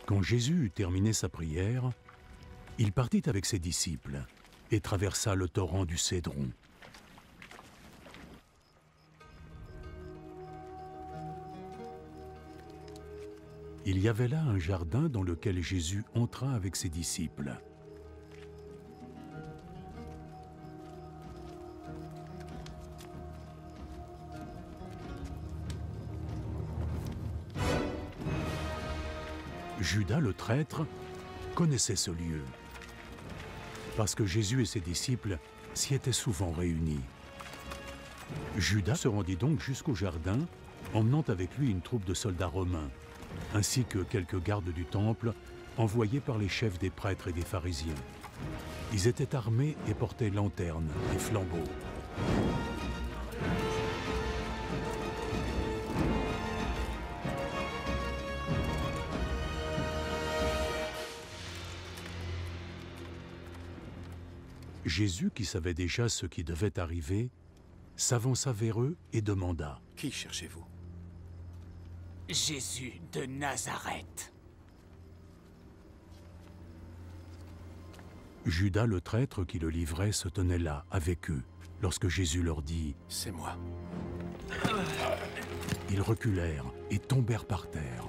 Quand Jésus eut terminé sa prière, il partit avec ses disciples et traversa le torrent du Cédron. Il y avait là un jardin dans lequel Jésus entra avec ses disciples. Judas le traître connaissait ce lieu, parce que Jésus et ses disciples s'y étaient souvent réunis. Judas se rendit donc jusqu'au jardin, emmenant avec lui une troupe de soldats romains, ainsi que quelques gardes du temple envoyés par les chefs des prêtres et des pharisiens. Ils étaient armés et portaient lanternes et flambeaux. Jésus, qui savait déjà ce qui devait arriver, s'avança vers eux et demanda : « Qui cherchez-vous » ? Jésus de Nazareth. Judas le traître qui le livrait se tenait là, avec eux, lorsque Jésus leur dit : « C'est moi. » Ils reculèrent et tombèrent par terre.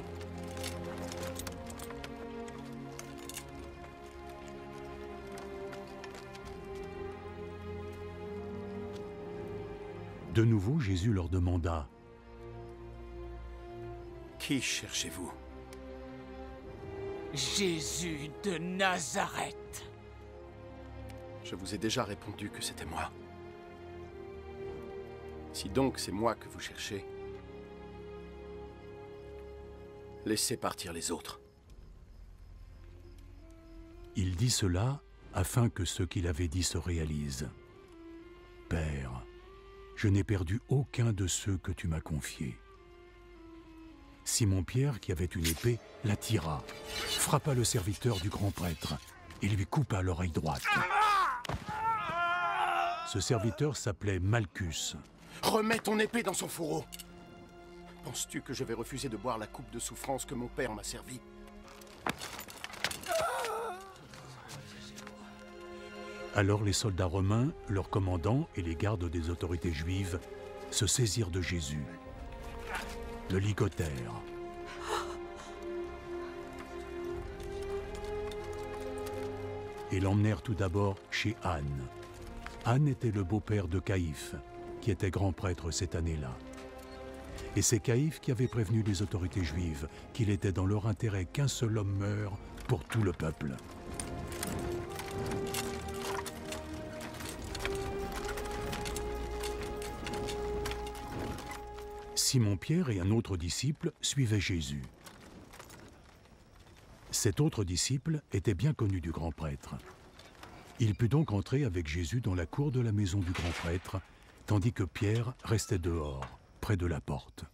De nouveau, Jésus leur demanda : « Qui cherchez-vous » ? Jésus de Nazareth. Je vous ai déjà répondu que c'était moi. Si donc c'est moi que vous cherchez, laissez partir les autres. Il dit cela afin que ce qu'il avait dit se réalise. Père, je n'ai perdu aucun de ceux que tu m'as confiés. Simon-Pierre, qui avait une épée, la tira, frappa le serviteur du grand prêtre et lui coupa l'oreille droite. Ce serviteur s'appelait Malchus. « Remets ton épée dans son fourreau ! Penses-tu que je vais refuser de boire la coupe de souffrance que mon père m'a servie ? » Alors les soldats romains, leurs commandants et les gardes des autorités juives se saisirent de Jésus, le ligotèrent. Et l'emmenèrent tout d'abord chez Anne. Anne était le beau-père de Caïphe, qui était grand prêtre cette année-là. Et c'est Caïphe qui avait prévenu les autorités juives qu'il était dans leur intérêt qu'un seul homme meure pour tout le peuple. Simon-Pierre et un autre disciple suivaient Jésus. Cet autre disciple était bien connu du grand prêtre. Il put donc entrer avec Jésus dans la cour de la maison du grand prêtre, tandis que Pierre restait dehors, près de la porte.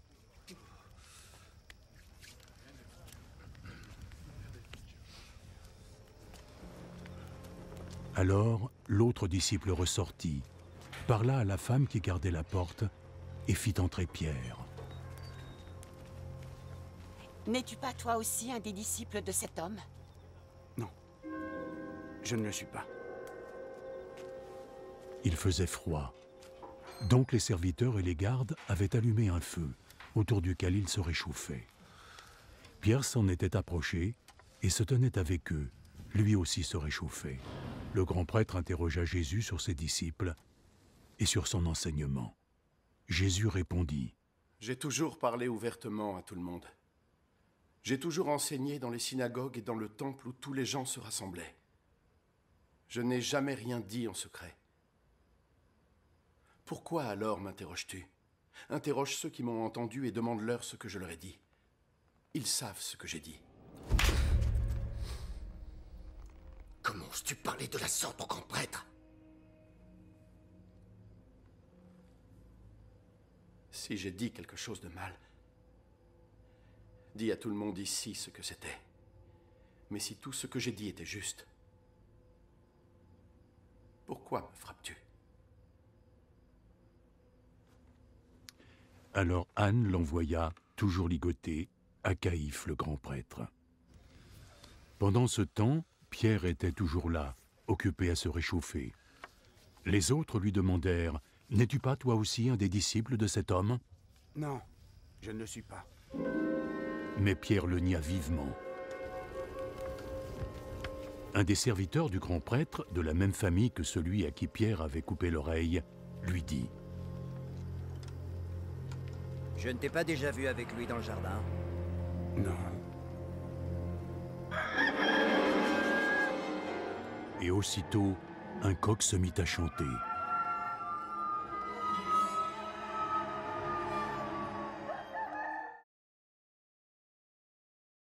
Alors, l'autre disciple ressortit, parla à la femme qui gardait la porte et fit entrer Pierre. N'es-tu pas toi aussi un des disciples de cet homme? Non, je ne le suis pas. Il faisait froid. Donc les serviteurs et les gardes avaient allumé un feu, autour duquel ils se réchauffaient. Pierre s'en était approché et se tenait avec eux. Lui aussi se réchauffait. Le grand prêtre interrogea Jésus sur ses disciples et sur son enseignement. Jésus répondit : « J'ai toujours parlé ouvertement à tout le monde. J'ai toujours enseigné dans les synagogues et dans le temple où tous les gens se rassemblaient. Je n'ai jamais rien dit en secret. Pourquoi alors m'interroges-tu? Interroge ceux qui m'ont entendu et demande-leur ce que je leur ai dit. Ils savent ce que j'ai dit. » Comment oses-tu parler de la sorte au grand prêtre? Si j'ai dit quelque chose de mal, dis à tout le monde ici ce que c'était. Mais si tout ce que j'ai dit était juste, pourquoi me frappes-tu? Alors Anne l'envoya, toujours ligoté, à Caïphe le grand prêtre. Pendant ce temps, Pierre était toujours là, occupé à se réchauffer. Les autres lui demandèrent « N'es-tu pas toi aussi un des disciples de cet homme ?» Non, je ne le suis pas. Mais Pierre le nia vivement. Un des serviteurs du grand prêtre, de la même famille que celui à qui Pierre avait coupé l'oreille, lui dit « Je ne t'ai pas déjà vu avec lui dans le jardin? » Non. Et aussitôt, un coq se mit à chanter.